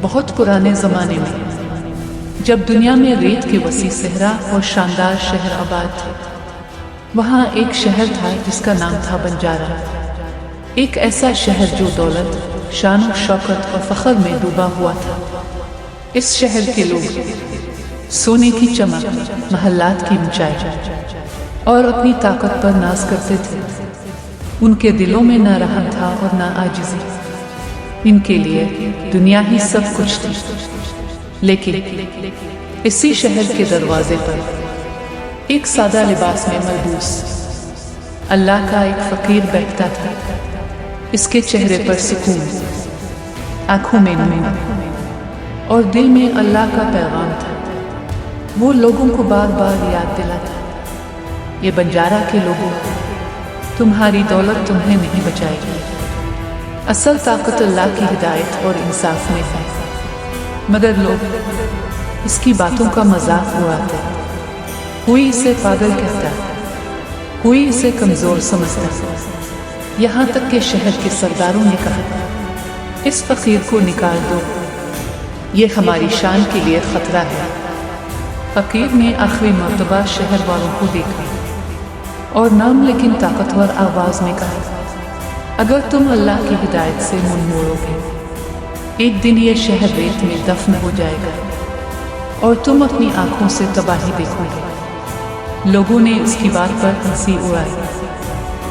بہت پرانے زمانے میں جب دنیا میں ریت کے وسیع صحرا اور شاندار شہر آباد تھے، وہاں ایک شہر تھا جس کا نام تھا بنجارہ۔ ایک ایسا شہر جو دولت، شان و شوکت اور فخر میں ڈوبا ہوا تھا۔ اس شہر کے لوگ سونے کی چمک، محلات کی اونچائی اور اپنی طاقت پر ناز کرتے تھے۔ ان کے دلوں میں نہ رحم تھا اور نہ عاجزی۔ ان کے لیے دنیا ہی سب کچھ تھی۔ لیکن اسی شہر کے دروازے پر ایک سادہ لباس میں ملبوس اللہ کا ایک فقیر بیٹھتا تھا۔ اس کے چہرے پر سکون، آنکھوں میں نور اور دل میں اللہ کا پیغام تھا۔ وہ لوگوں کو بار بار یاد دلاتا، یہ بنجارہ کے لوگوں، تمہاری دولت تمہیں نہیں بچائے گی۔ اصل طاقت اللہ کی ہدایت اور انصاف میں ہے۔ مگر لوگ اس کی باتوں کا مذاق اڑاتے، کوئی اسے پاگل کہتا، کوئی اسے کمزور سمجھتا۔ یہاں تک کہ شہر کے سرداروں نے کہا، اس فقیر کو نکال دو، یہ ہماری شان کے لیے خطرہ ہے۔ فقیر نے آخری مرتبہ شہر والوں کو دیکھا اور نام لیکن طاقتور آواز میں کہا، اگر تم اللہ کی ہدایت سے منہ موڑو گے، ایک دن یہ شہر ریت میں دفن ہو جائے گا اور تم اپنی آنکھوں سے تباہی دیکھو گے۔ لوگوں نے اس کی بات پر ہنسی اڑائی۔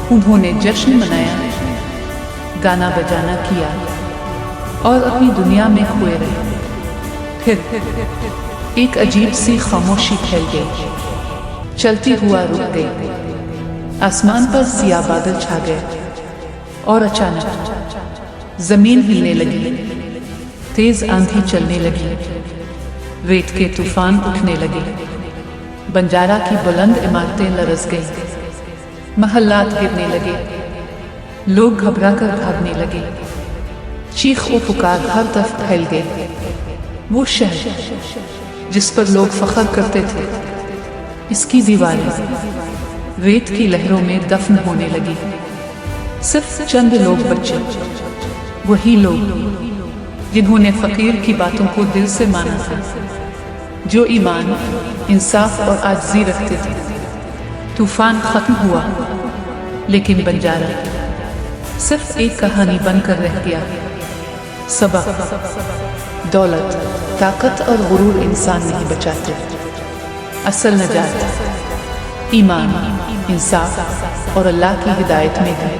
انہوں نے جشن منایا، گانا بجانا کیا اور اپنی دنیا میں کھوئے رہے۔ پھر ایک عجیب سی خاموشی پھیل گئی، چلتی ہوا رک گئی۔ آسمان پر سیاہ بادل چھا گئے اور اچانک زمین ہلنے لگی، تیز آندھی چلنے لگی، ریت کے طوفان اٹھنے لگے، بنجارہ کی بلند عمارتیں لرز گئیں، محلات گرنے لگے، لوگ گھبرا کر بھاگنے لگے، چیخ و پکار ہر طرف پھیل گئی۔ وہ شہر جس پر لوگ فخر کرتے تھے، اس کی دیواریں ریت کی لہروں میں دفن ہونے لگی۔ صرف چند لوگ بچے، وہی لوگ جنہوں نے فقیر کی باتوں کو دل سے مانا تھا، جو ایمان، انصاف اور عاجزی رکھتے تھے۔ طوفان ختم ہوا، لیکن بنجارہ صرف ایک کہانی بن کر رہ گیا۔ سبق: دولت، طاقت اور غرور انسان نہیں بچاتے۔ اصل نجات ایمان، انصاف اور اللہ کی ہدایت میں ہے۔